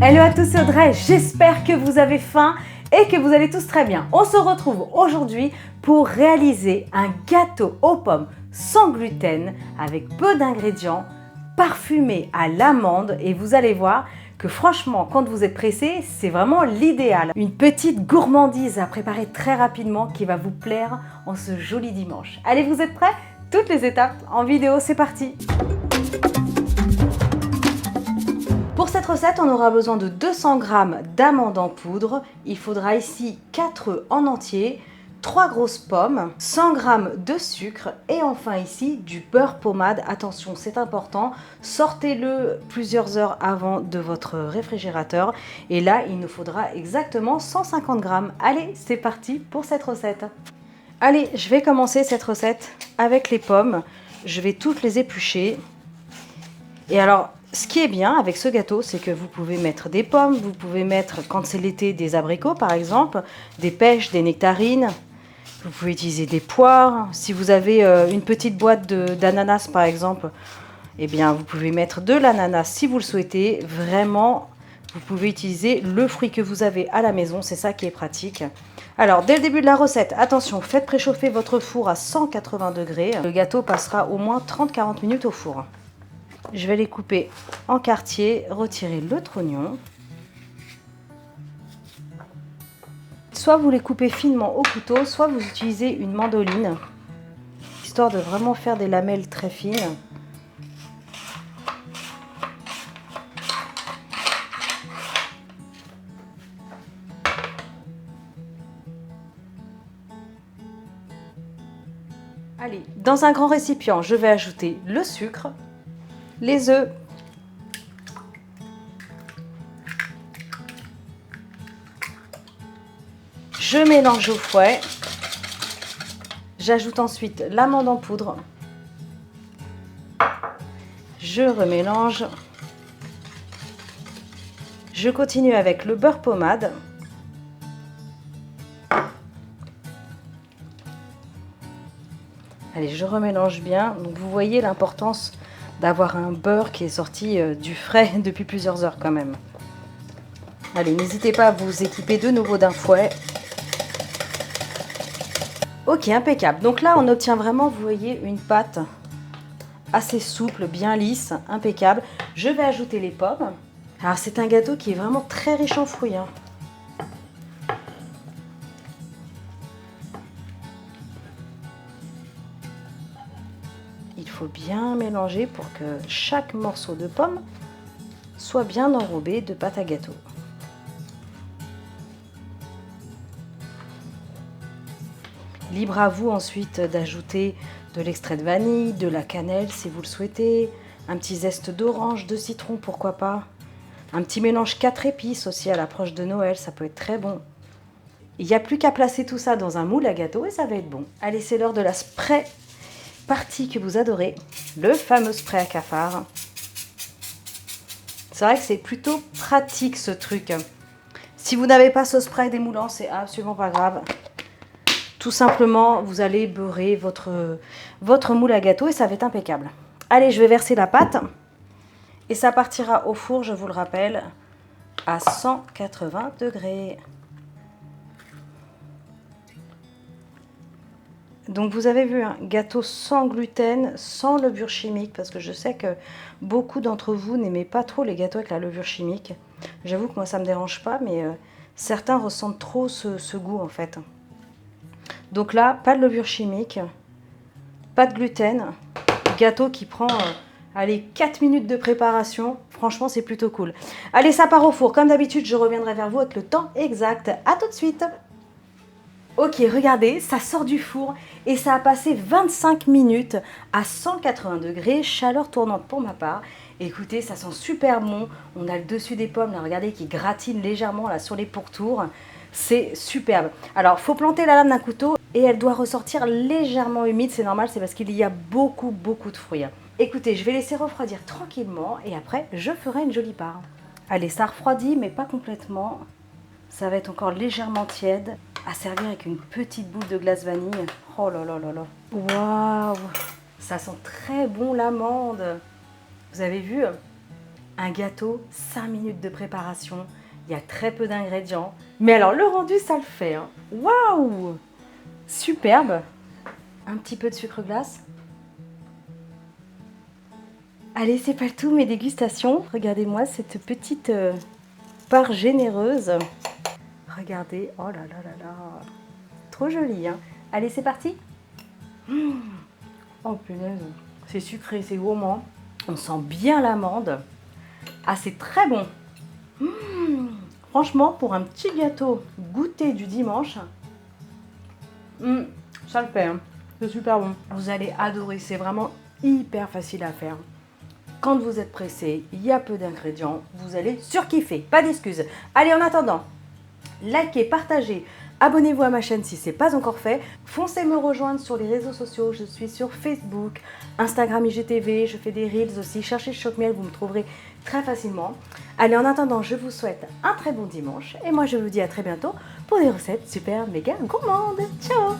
Hello à tous, c'est Audrey, j'espère que vous avez faim et que vous allez tous très bien. On se retrouve aujourd'hui pour réaliser un gâteau aux pommes sans gluten avec peu d'ingrédients, parfumé à l'amande et vous allez voir que franchement, quand vous êtes pressé, c'est vraiment l'idéal. Une petite gourmandise à préparer très rapidement qui va vous plaire en ce joli dimanche. Allez, vous êtes prêts? Toutes les étapes en vidéo, c'est parti! Pour cette recette, on aura besoin de 200 g d'amandes en poudre. Il faudra ici 4 œufs en entier, 3 grosses pommes, 100 g de sucre et enfin ici du beurre pommade. Attention, c'est important, sortez-le plusieurs heures avant de votre réfrigérateur. Et là, il nous faudra exactement 150 g. Allez, c'est parti pour cette recette. Allez, je vais commencer cette recette avec les pommes. Je vais toutes les éplucher. Et alors, ce qui est bien avec ce gâteau, c'est que vous pouvez mettre des pommes, vous pouvez mettre, quand c'est l'été, des abricots par exemple, des pêches, des nectarines, vous pouvez utiliser des poires. Si vous avez une petite boîte d'ananas par exemple, eh bien vous pouvez mettre de l'ananas si vous le souhaitez. Vraiment, vous pouvez utiliser le fruit que vous avez à la maison, c'est ça qui est pratique. Alors, dès le début de la recette, attention, faites préchauffer votre four à 180 degrés. Le gâteau passera au moins 30-40 minutes au four. Je vais les couper en quartiers, retirer le trognon. Soit vous les coupez finement au couteau, soit vous utilisez une mandoline, histoire de vraiment faire des lamelles très fines. Allez, dans un grand récipient, je vais ajouter le sucre, les œufs, je mélange au fouet, j'ajoute ensuite l'amande en poudre, je remélange, je continue avec le beurre pommade, allez, je remélange bien. Donc vous voyez l'importance d'avoir un beurre qui est sorti du frais depuis plusieurs heures quand même. Allez, n'hésitez pas à vous équiper de nouveau d'un fouet. Ok, impeccable. Donc là, on obtient vraiment, vous voyez, une pâte assez souple, bien lisse, impeccable. Je vais ajouter les pommes. Alors, c'est un gâteau qui est vraiment très riche en fruits, hein. Il faut bien mélanger pour que chaque morceau de pomme soit bien enrobé de pâte à gâteau. Libre à vous ensuite d'ajouter de l'extrait de vanille, de la cannelle si vous le souhaitez, un petit zeste d'orange, de citron, pourquoi pas. Un petit mélange 4 épices aussi à l'approche de Noël, ça peut être très bon. Il n'y a plus qu'à placer tout ça dans un moule à gâteau et ça va être bon. Allez, c'est l'heure de la spray partie que vous adorez, le fameux spray à cafard. C'est vrai que c'est plutôt pratique ce truc. Si vous n'avez pas ce spray démoulant, c'est absolument pas grave. Tout simplement, vous allez beurrer votre moule à gâteau et ça va être impeccable. Allez, je vais verser la pâte et ça partira au four, je vous le rappelle, à 180 degrés. Donc vous avez vu, un gâteau sans gluten, sans levure chimique, parce que je sais que beaucoup d'entre vous n'aimez pas trop les gâteaux avec la levure chimique. J'avoue que moi ça ne me dérange pas, mais certains ressentent trop ce goût en fait. Donc là, pas de levure chimique, pas de gluten, gâteau qui prend allez, 4 minutes de préparation, franchement c'est plutôt cool. Allez, ça part au four, comme d'habitude je reviendrai vers vous avec le temps exact. À tout de suite. Ok, regardez, ça sort du four et ça a passé 25 minutes à 180 degrés, chaleur tournante pour ma part. Écoutez, ça sent super bon. On a le dessus des pommes, là, regardez, qui gratine légèrement là sur les pourtours. C'est superbe. Alors, il faut planter la lame d'un couteau et elle doit ressortir légèrement humide. C'est normal, c'est parce qu'il y a beaucoup de fruits. Écoutez, je vais laisser refroidir tranquillement et après, je ferai une jolie part. Allez, ça refroidit, mais pas complètement. Ça va être encore légèrement tiède. À servir avec une petite boule de glace vanille. Oh là là là là. Waouh! Ça sent très bon l'amande. Vous avez vu? Un gâteau, 5 minutes de préparation. Il y a très peu d'ingrédients. Mais alors, le rendu, ça le fait. Hein. Waouh! Superbe! Un petit peu de sucre glace. Allez, c'est pas tout, mes dégustations. Regardez-moi cette petite part généreuse. Regardez, oh là là là là. Trop joli, hein. Allez, c'est parti. Oh punaise, c'est sucré, c'est gourmand. On sent bien l'amande. Ah, c'est très bon. Franchement, pour un petit gâteau goûter du dimanche, ça le fait. Hein. C'est super bon. Vous allez adorer, c'est vraiment hyper facile à faire. Quand vous êtes pressé, il y a peu d'ingrédients, vous allez surkiffer. Pas d'excuses. Allez, en attendant, likez, partagez, abonnez-vous à ma chaîne si ce n'est pas encore fait. Foncez me rejoindre sur les réseaux sociaux. Je suis sur Facebook, Instagram, IGTV. Je fais des reels aussi. Cherchez Choc-Miel, vous me trouverez très facilement. Allez, en attendant, je vous souhaite un très bon dimanche. Et moi, je vous dis à très bientôt pour des recettes super méga gourmandes. Ciao!